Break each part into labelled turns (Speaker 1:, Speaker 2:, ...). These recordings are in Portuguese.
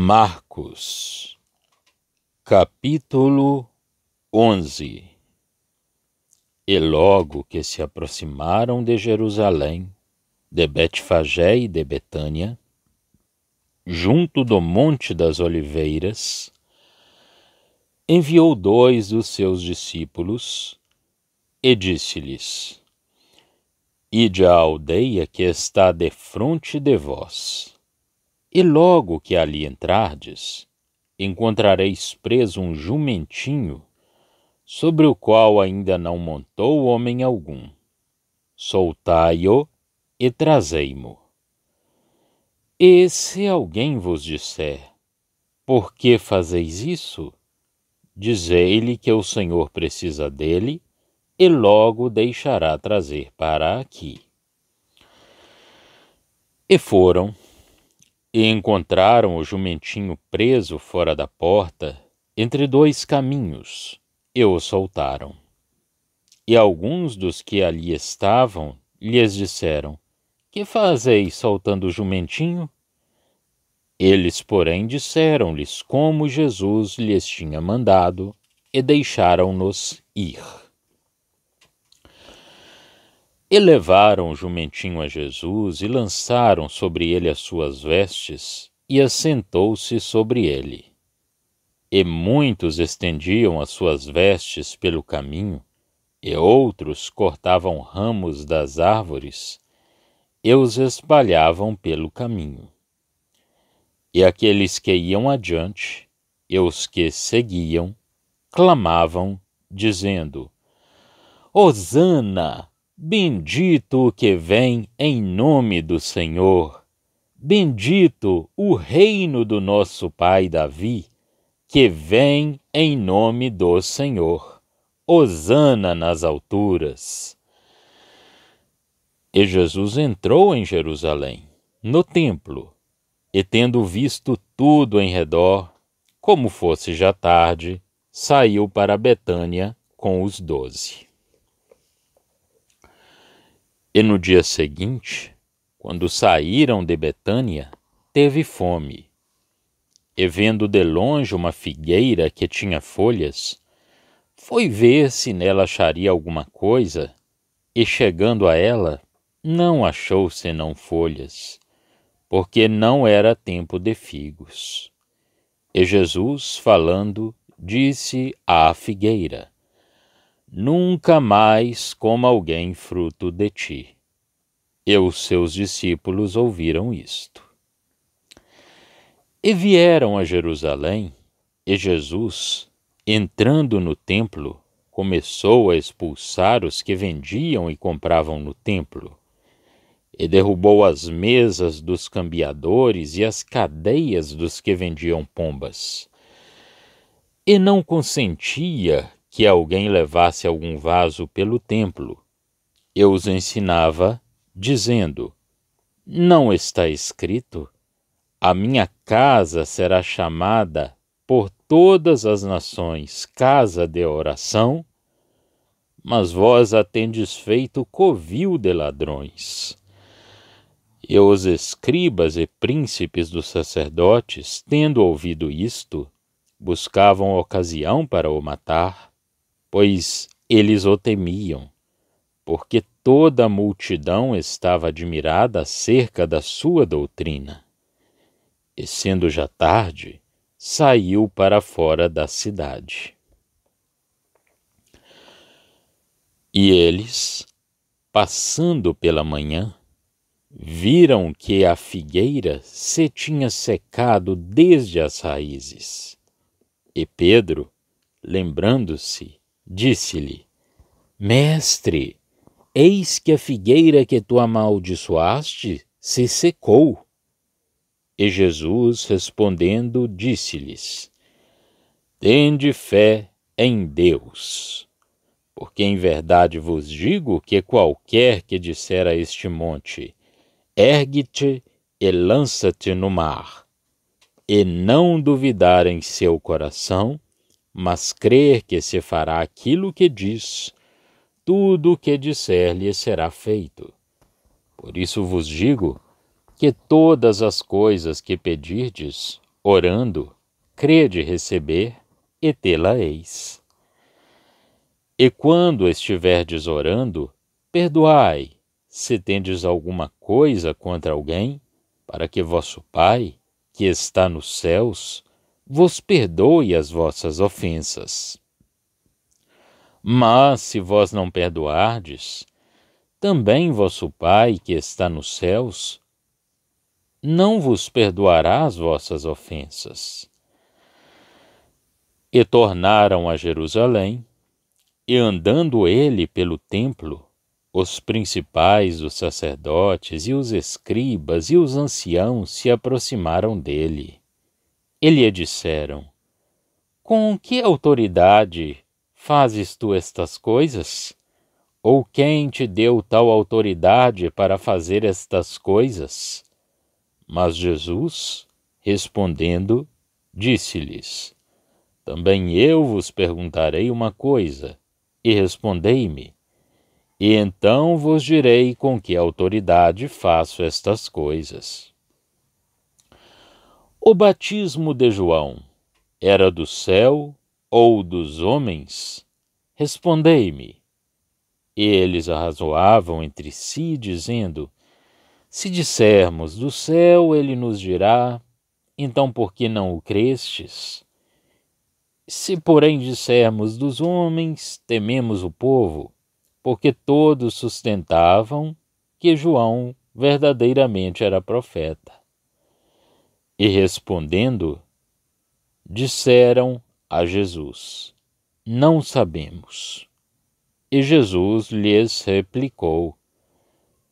Speaker 1: Marcos, capítulo 11. E logo que se aproximaram de Jerusalém, de Betfagé e de Betânia, junto do Monte das Oliveiras, enviou 2 dos seus discípulos e disse-lhes: Ide à aldeia que está defronte de vós, e logo que ali entrardes, encontrareis preso um jumentinho, sobre o qual ainda não montou homem algum. Soltai-o e trazei-mo. E se alguém vos disser: Por que fazeis isso? Dizei-lhe que o Senhor precisa dele, e logo o deixará trazer para aqui. E foram, e encontraram o jumentinho preso fora da porta, entre 2 caminhos, e o soltaram. E alguns dos que ali estavam lhes disseram: Que fazeis soltando o jumentinho? Eles, porém, disseram-lhes como Jesus lhes tinha mandado, e deixaram-nos ir. E levaram o jumentinho a Jesus e lançaram sobre ele as suas vestes, e assentou-se sobre ele. E muitos estendiam as suas vestes pelo caminho, e outros cortavam ramos das árvores, e os espalhavam pelo caminho. E aqueles que iam adiante, e os que seguiam, clamavam, dizendo: Hosana! Bendito o que vem em nome do Senhor! Bendito o reino do nosso pai Davi, que vem em nome do Senhor! Hosana nas alturas! E Jesus entrou em Jerusalém, no templo, e tendo visto tudo em redor, como fosse já tarde, saiu para Betânia com os 12. E no dia seguinte, quando saíram de Betânia, teve fome. E vendo de longe uma figueira que tinha folhas, foi ver se nela acharia alguma coisa, e chegando a ela, não achou senão folhas, porque não era tempo de figos. E Jesus, falando, disse à figueira: Nunca mais coma alguém fruto de ti. E os seus discípulos ouviram isto. E vieram a Jerusalém, e Jesus, entrando no templo, começou a expulsar os que vendiam e compravam no templo, e derrubou as mesas dos cambiadores e as cadeias dos que vendiam pombas. E não consentia que alguém levasse algum vaso pelo templo. E os ensinava, dizendo: Não está escrito: A minha casa será chamada por todas as nações casa de oração? Mas vós a tendes feito covil de ladrões. E os escribas e príncipes dos sacerdotes, tendo ouvido isto, buscavam ocasião para o matar, pois eles o temiam, porque toda a multidão estava admirada acerca da sua doutrina. E sendo já tarde, saiu para fora da cidade. E eles, passando pela manhã, viram que a figueira se tinha secado desde as raízes. E Pedro, lembrando-se, disse-lhe: Mestre, eis que a figueira que tu amaldiçoaste se secou. E Jesus, respondendo, disse-lhes: Tende fé em Deus, porque em verdade vos digo que qualquer que disser a este monte: Ergue-te e lança-te no mar, e não duvidar em seu coração, mas crer que se fará aquilo que diz, tudo o que disser lhe será feito. Por isso vos digo que todas as coisas que pedirdes, orando, crede receber, e tê-la-eis. E quando estiverdes orando, perdoai, se tendes alguma coisa contra alguém, para que vosso Pai, que está nos céus, vos perdoe as vossas ofensas. Mas se vós não perdoardes, também vosso Pai, que está nos céus, não vos perdoará as vossas ofensas. E tornaram a Jerusalém, e andando ele pelo templo, os principais, os sacerdotes e os escribas e os anciãos se aproximaram dele. E lhe disseram: Com que autoridade fazes tu estas coisas? Ou quem te deu tal autoridade para fazer estas coisas? Mas Jesus, respondendo, disse-lhes: Também eu vos perguntarei uma coisa, e respondei-me, e então vos direi com que autoridade faço estas coisas. O batismo de João era do céu ou dos homens? Respondei-me. E eles arrazoavam entre si, dizendo: Se dissermos do céu, ele nos dirá: Então por que não o crestes? Se, porém, dissermos dos homens, tememos o povo, porque todos sustentavam que João verdadeiramente era profeta. E respondendo, disseram a Jesus: Não sabemos. E Jesus lhes replicou: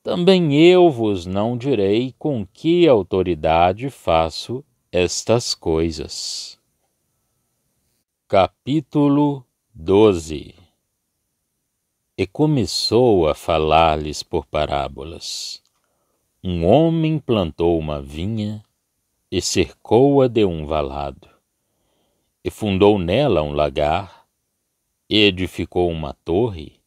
Speaker 1: Também eu vos não direi com que autoridade faço estas coisas. Capítulo 12. E começou a falar-lhes por parábolas. Um homem plantou uma vinha e cercou-a de um valado, e fundou nela um lagar, e edificou uma torre,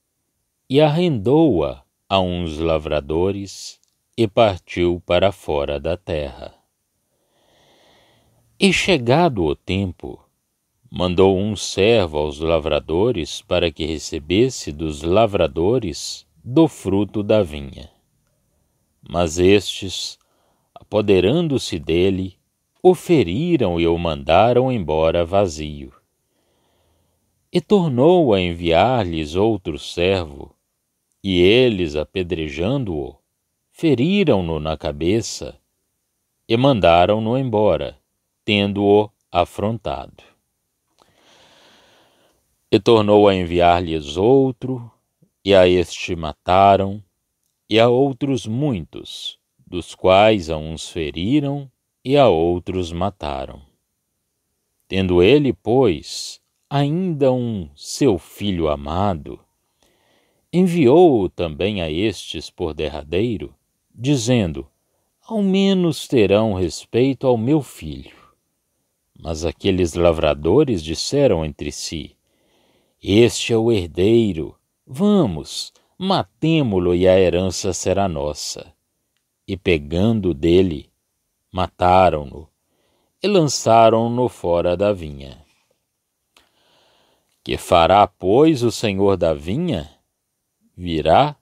Speaker 1: e arrendou-a a uns lavradores, e partiu para fora da terra. E chegado o tempo, mandou um servo aos lavradores para que recebesse dos lavradores do fruto da vinha. Mas estes, apoderando-se dele, o feriram e o mandaram embora vazio. E tornou a enviar-lhes outro servo, e eles, apedrejando-o, feriram-no na cabeça e mandaram-no embora, tendo-o afrontado. E tornou a enviar-lhes outro, e a este mataram, e a outros muitos, dos quais a uns feriram, e a outros mataram. Tendo ele, pois, ainda um seu filho amado, enviou-o também a estes por derradeiro, dizendo: Ao menos terão respeito ao meu filho. Mas aqueles lavradores disseram entre si: Este é o herdeiro, vamos, matemo-lo e a herança será nossa. E pegando dele, mataram-no e lançaram-no fora da vinha. Que fará, pois, o senhor da vinha? Virá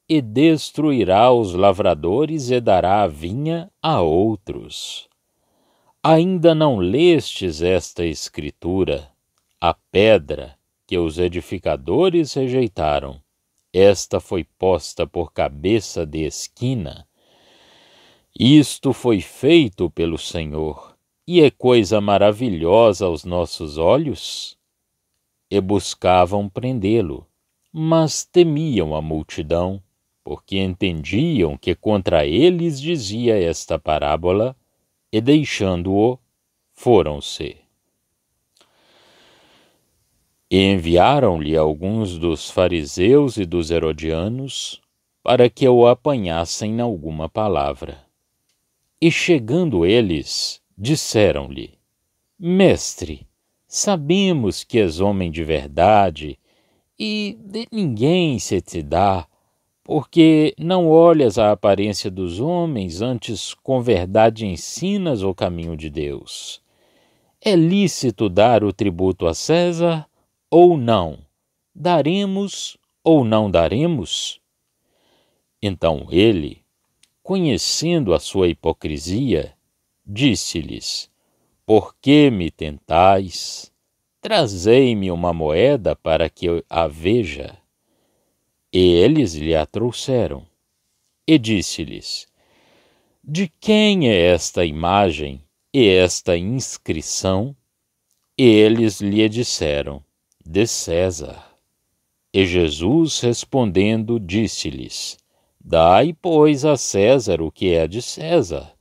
Speaker 1: e destruirá os lavradores e dará a vinha a outros. Ainda não lestes esta escritura? A pedra que os edificadores rejeitaram, esta foi posta por cabeça de esquina. Isto foi feito pelo Senhor, e é coisa maravilhosa aos nossos olhos? E buscavam prendê-lo, mas temiam a multidão, porque entendiam que contra eles dizia esta parábola, e deixando-o, foram-se. E enviaram-lhe alguns dos fariseus e dos herodianos, para que o apanhassem alguma palavra. E chegando eles, disseram-lhe: Mestre, sabemos que és homem de verdade, e de ninguém se te dá, porque não olhas a aparência dos homens, antes com verdade ensinas o caminho de Deus. É lícito dar o tributo a César ou não? Daremos ou não daremos? Então ele, conhecendo a sua hipocrisia, disse-lhes: Por que me tentais? Trazei-me uma moeda para que eu a veja. E eles lhe a trouxeram. E disse-lhes: De quem é esta imagem e esta inscrição? E eles lhe disseram: De César. E Jesus respondendo disse-lhes: Dai, pois, a César o que é de César,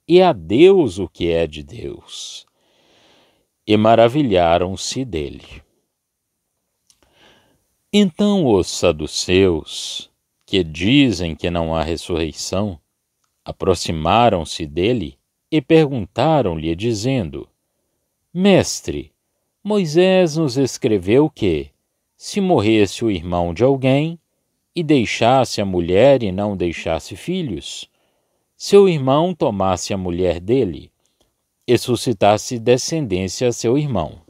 Speaker 1: e a Deus o que é de Deus. E maravilharam-se dele. Então os saduceus, que dizem que não há ressurreição, aproximaram-se dele e perguntaram-lhe, dizendo: Mestre, Moisés nos escreveu que, se morresse o irmão de alguém, e deixasse a mulher e não deixasse filhos, seu irmão tomasse a mulher dele e suscitasse descendência a seu irmão.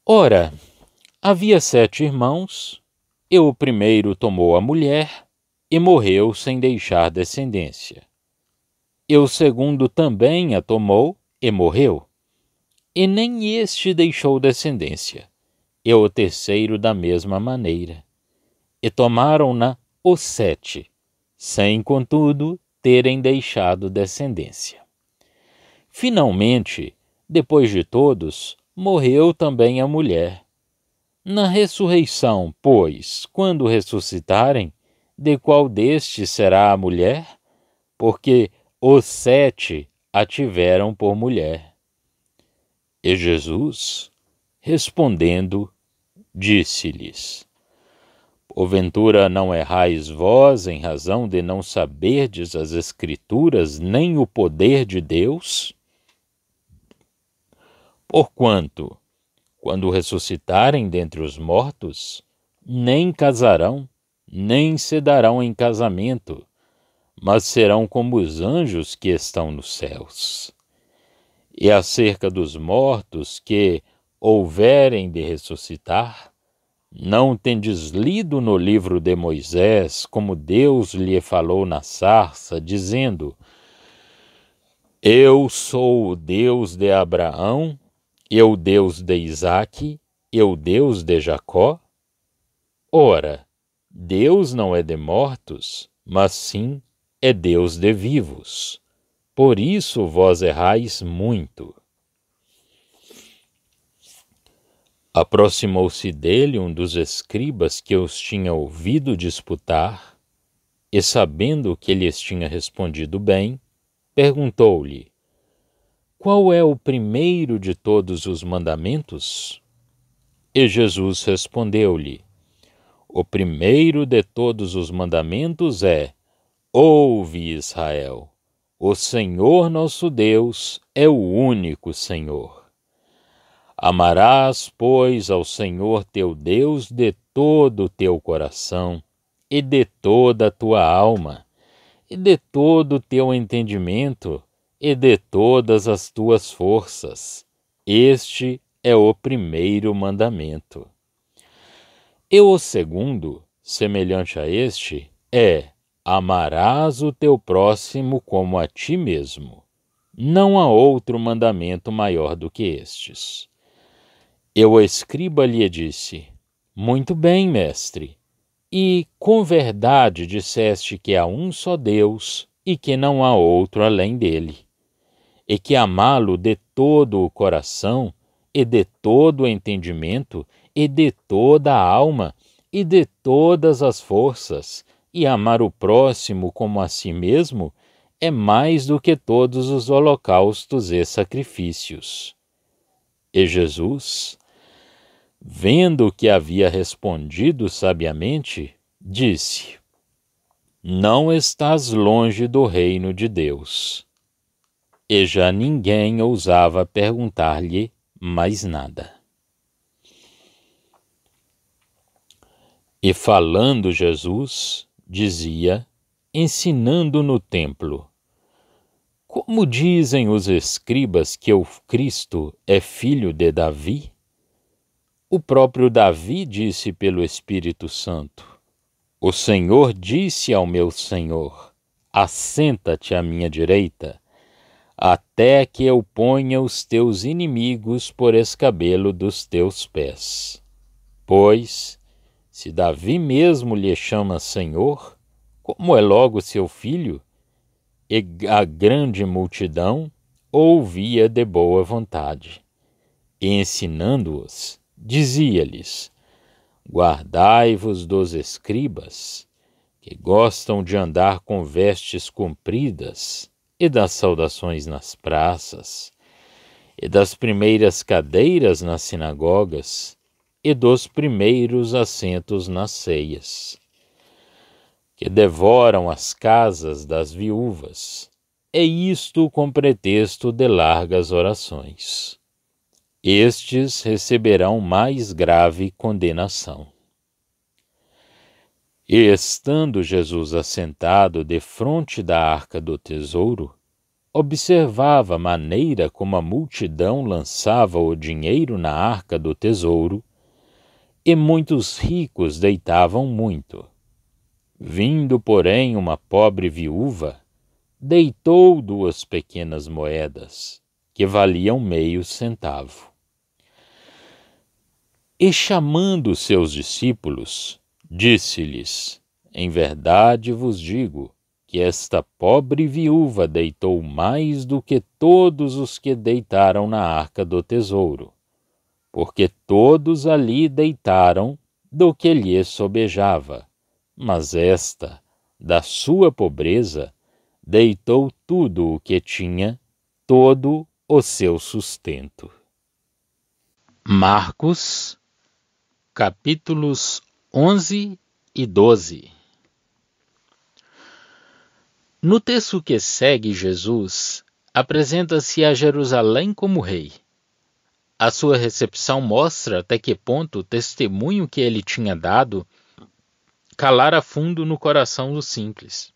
Speaker 1: Ora, havia 7 irmãos, e o primeiro tomou a mulher e morreu sem deixar descendência. E o segundo também a tomou e morreu, e nem este deixou descendência, e o terceiro da mesma maneira. E tomaram-na os 7, sem, contudo, terem deixado descendência. Finalmente, depois de todos, morreu também a mulher. Na ressurreição, pois, quando ressuscitarem, de qual destes será a mulher? Porque os 7 a tiveram por mulher. E Jesus, respondendo, disse-lhes: Porventura não errais vós em razão de não saberdes as Escrituras nem o poder de Deus? Porquanto, quando ressuscitarem dentre os mortos, nem casarão, nem se darão em casamento, mas serão como os anjos que estão nos céus. E acerca dos mortos que houverem de ressuscitar, não tendes lido no livro de Moisés, como Deus lhe falou na sarça, dizendo: Eu sou o Deus de Abraão, e o Deus de Isaque, e o Deus de Jacó? Ora, Deus não é de mortos, mas sim é Deus de vivos. Por isso vós errais muito. Aproximou-se dele um dos escribas que os tinha ouvido disputar, e sabendo que lhes tinha respondido bem, perguntou-lhe: Qual é o primeiro de todos os mandamentos? E Jesus respondeu-lhe: O primeiro de todos os mandamentos é: Ouve, Israel, o Senhor nosso Deus é o único Senhor. Amarás, pois, ao Senhor teu Deus de todo o teu coração, e de toda a tua alma, e de todo o teu entendimento, e de todas as tuas forças. Este é o primeiro mandamento. E o segundo, semelhante a este, é: amarás o teu próximo como a ti mesmo. Não há outro mandamento maior do que estes. E o escriba lhe disse: Muito bem, mestre. E com verdade disseste que há um só Deus e que não há outro além dele, e que amá-lo de todo o coração, e de todo o entendimento, e de toda a alma, e de todas as forças, e amar o próximo como a si mesmo, é mais do que todos os holocaustos e sacrifícios. E Jesus, vendo que havia respondido sabiamente, disse: Não estás longe do reino de Deus. E já ninguém ousava perguntar-lhe mais nada. E falando Jesus, dizia, ensinando no templo: Como dizem os escribas que o Cristo é filho de Davi? O próprio Davi disse pelo Espírito Santo: O Senhor disse ao meu Senhor: Assenta-te à minha direita, até que eu ponha os teus inimigos por escabelo dos teus pés. Pois, se Davi mesmo lhe chama Senhor, como é logo seu filho? E a grande multidão ouvia de boa vontade. E ensinando-os, dizia-lhes: Guardai-vos dos escribas, que gostam de andar com vestes compridas, e das saudações nas praças, e das primeiras cadeiras nas sinagogas, e dos primeiros assentos nas ceias, que devoram as casas das viúvas, e isto com pretexto de largas orações. Estes receberão mais grave condenação. E estando Jesus assentado defronte da arca do tesouro, observava a maneira como a multidão lançava o dinheiro na arca do tesouro, e muitos ricos deitavam muito. Vindo, porém, uma pobre viúva, deitou 2 pequenas moedas, que valiam meio centavo. E chamando seus discípulos, disse-lhes: Em verdade vos digo que esta pobre viúva deitou mais do que todos os que deitaram na arca do tesouro, porque todos ali deitaram do que lhe sobejava, mas esta, da sua pobreza, deitou tudo o que tinha, todo o seu sustento. Marcos, capítulos 11 e 12. No texto que segue, Jesus apresenta-se a Jerusalém como rei. A sua recepção mostra até que ponto o testemunho que ele tinha dado calara fundo no coração dos simples.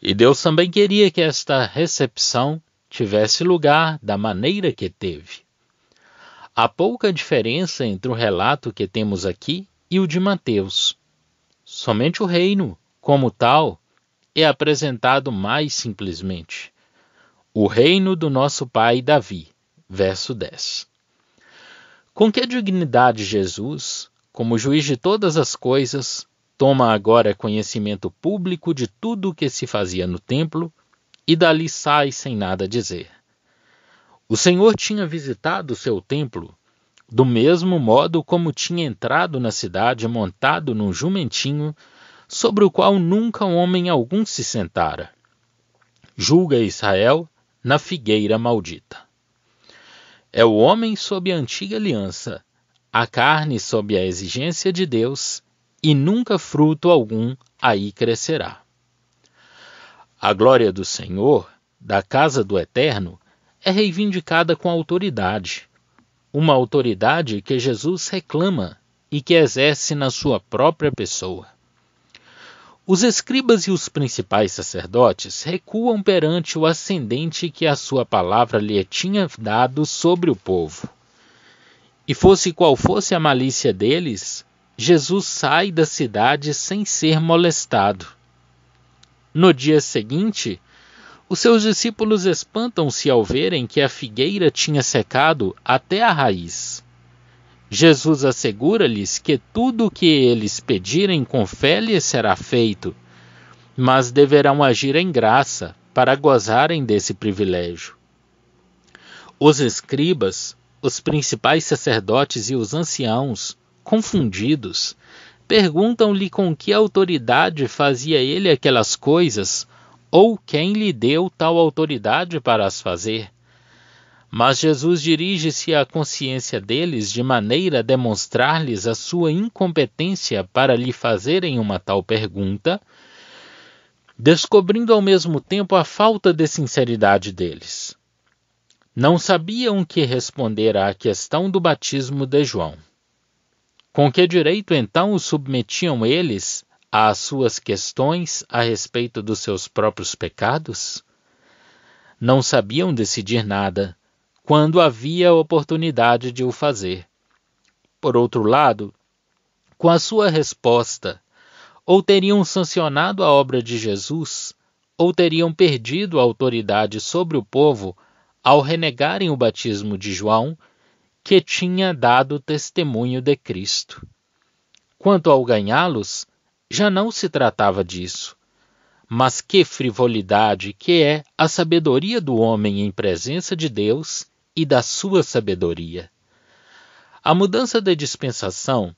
Speaker 1: E Deus também queria que esta recepção tivesse lugar da maneira que teve. Há pouca diferença entre o relato que temos aqui e o de Mateus. Somente o reino, como tal, é apresentado mais simplesmente. O reino do nosso pai Davi, verso 10. Com que dignidade Jesus, como juiz de todas as coisas, toma agora conhecimento público de tudo o que se fazia no templo e dali sai sem nada dizer. O Senhor tinha visitado o seu templo do mesmo modo como tinha entrado na cidade montado num jumentinho sobre o qual nunca homem algum se sentara. Julga Israel na figueira maldita. É o homem sob a antiga aliança, a carne sob a exigência de Deus, e nunca fruto algum aí crescerá. A glória do Senhor, da casa do Eterno, é reivindicada com autoridade, uma autoridade que Jesus reclama e que exerce na sua própria pessoa. Os escribas e os principais sacerdotes recuam perante o ascendente que a sua palavra lhe tinha dado sobre o povo. E fosse qual fosse a malícia deles, Jesus sai da cidade sem ser molestado. No dia seguinte, os seus discípulos espantam-se ao verem que a figueira tinha secado até a raiz. Jesus assegura-lhes que tudo o que eles pedirem com fé lhes será feito, mas deverão agir em graça para gozarem desse privilégio. Os escribas, os principais sacerdotes e os anciãos, confundidos, perguntam-lhe com que autoridade fazia ele aquelas coisas, ou quem lhe deu tal autoridade para as fazer. Mas Jesus dirige-se à consciência deles de maneira a demonstrar-lhes a sua incompetência para lhe fazerem uma tal pergunta, descobrindo ao mesmo tempo a falta de sinceridade deles. Não sabiam que responder à questão do batismo de João. Com que direito então os submetiam eles às suas questões a respeito dos seus próprios pecados? Não sabiam decidir nada, quando havia oportunidade de o fazer. Por outro lado, com a sua resposta, ou teriam sancionado a obra de Jesus, ou teriam perdido a autoridade sobre o povo ao renegarem o batismo de João, que tinha dado testemunho de Cristo. Quanto ao ganhá-los, já não se tratava disso. Mas que frivolidade que é a sabedoria do homem em presença de Deus e da sua sabedoria. A mudança de dispensação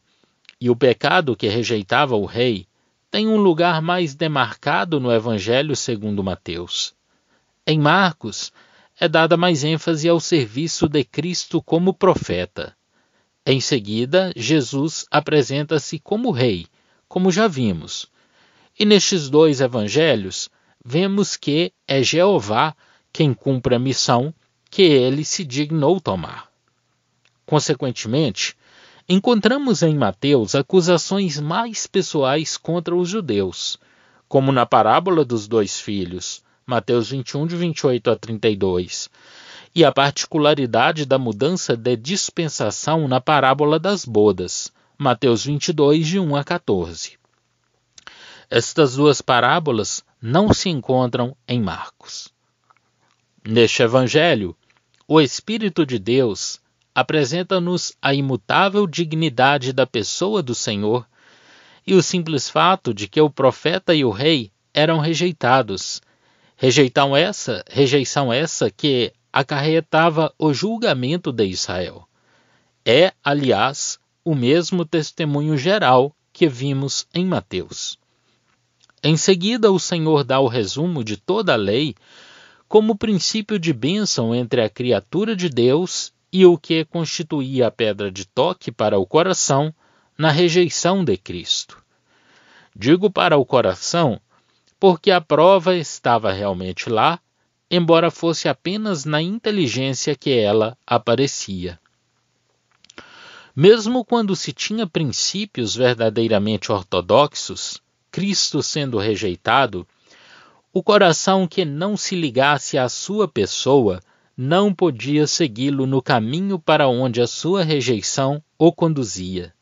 Speaker 1: e o pecado que rejeitava o rei tem um lugar mais demarcado no Evangelho segundo Mateus. Em Marcos, é dada mais ênfase ao serviço de Cristo como profeta. Em seguida, Jesus apresenta-se como rei, como já vimos. E nestes dois evangelhos, vemos que é Jeová quem cumpre a missão que ele se dignou tomar. Consequentemente, encontramos em Mateus acusações mais pessoais contra os judeus, como na parábola dos dois filhos, Mateus 21, de 28 a 32, e a particularidade da mudança de dispensação na parábola das bodas, Mateus 22, de 1 a 14. Estas duas parábolas não se encontram em Marcos. Neste evangelho, o Espírito de Deus apresenta-nos a imutável dignidade da pessoa do Senhor e o simples fato de que o profeta e o rei eram rejeitados. Rejeição essa que acarretava o julgamento de Israel. É, aliás, o mesmo testemunho geral que vimos em Mateus. Em seguida, o Senhor dá o resumo de toda a lei como princípio de bênção entre a criatura de Deus e o que constituía a pedra de toque para o coração na rejeição de Cristo. Digo para o coração porque a prova estava realmente lá, embora fosse apenas na inteligência que ela aparecia. Mesmo quando se tinha princípios verdadeiramente ortodoxos, Cristo sendo rejeitado, o coração que não se ligasse à sua pessoa não podia segui-lo no caminho para onde a sua rejeição o conduzia.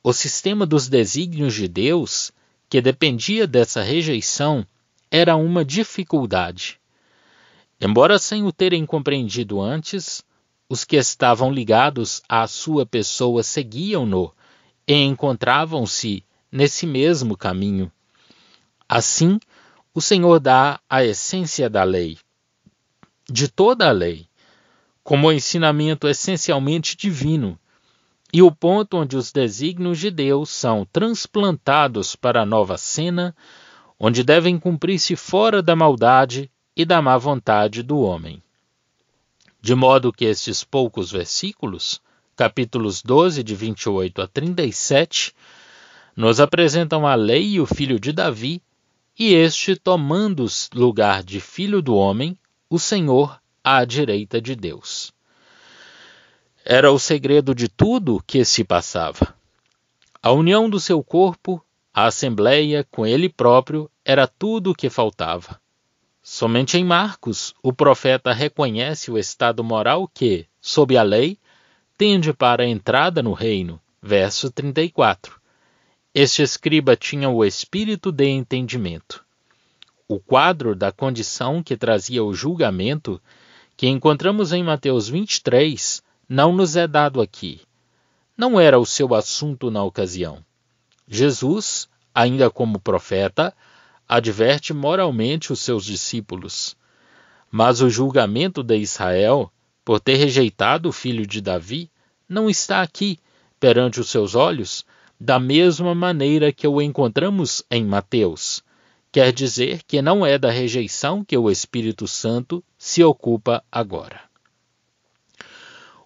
Speaker 1: O sistema dos desígnios de Deus, que dependia dessa rejeição, era uma dificuldade. Embora sem o terem compreendido antes, os que estavam ligados à sua pessoa seguiam-no e encontravam-se nesse mesmo caminho. Assim, o Senhor dá a essência da lei, de toda a lei, como ensinamento essencialmente divino, e o ponto onde os desígnios de Deus são transplantados para a nova cena, onde devem cumprir-se fora da maldade e da má vontade do homem. De modo que estes poucos versículos, capítulos 12, de 28 a 37, nos apresentam a lei e o filho de Davi, e este tomando lugar de filho do homem, o Senhor à direita de Deus. Era o segredo de tudo que se passava. A união do seu corpo, a assembleia com ele próprio, era tudo o que faltava. Somente em Marcos, o profeta reconhece o estado moral que, sob a lei, tende para a entrada no reino, verso 34. Este escriba tinha o espírito de entendimento. O quadro da condição que trazia o julgamento, que encontramos em Mateus 23, não nos é dado aqui. Não era o seu assunto na ocasião. Jesus, ainda como profeta, adverte moralmente os seus discípulos. Mas o julgamento de Israel, por ter rejeitado o filho de Davi, não está aqui, perante os seus olhos, da mesma maneira que o encontramos em Mateus. Quer dizer que não é da rejeição que o Espírito Santo se ocupa agora.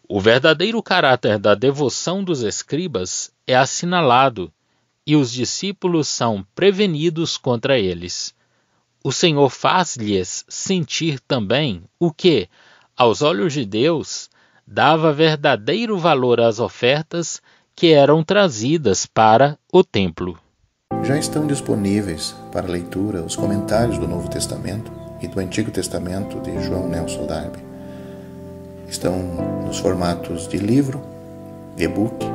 Speaker 1: O verdadeiro caráter da devoção dos escribas é assinalado e os discípulos são prevenidos contra eles. O Senhor faz-lhes sentir também o que, aos olhos de Deus, dava verdadeiro valor às ofertas que eram trazidas para o templo.
Speaker 2: Já estão disponíveis para leitura os comentários do Novo Testamento e do Antigo Testamento de João Nelson Darby. Estão nos formatos de livro, e-book,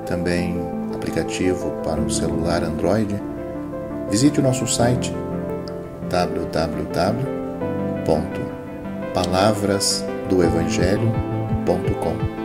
Speaker 2: também aplicativo para o celular Android. Visite o nosso site www.palavrasdoevangelho.com.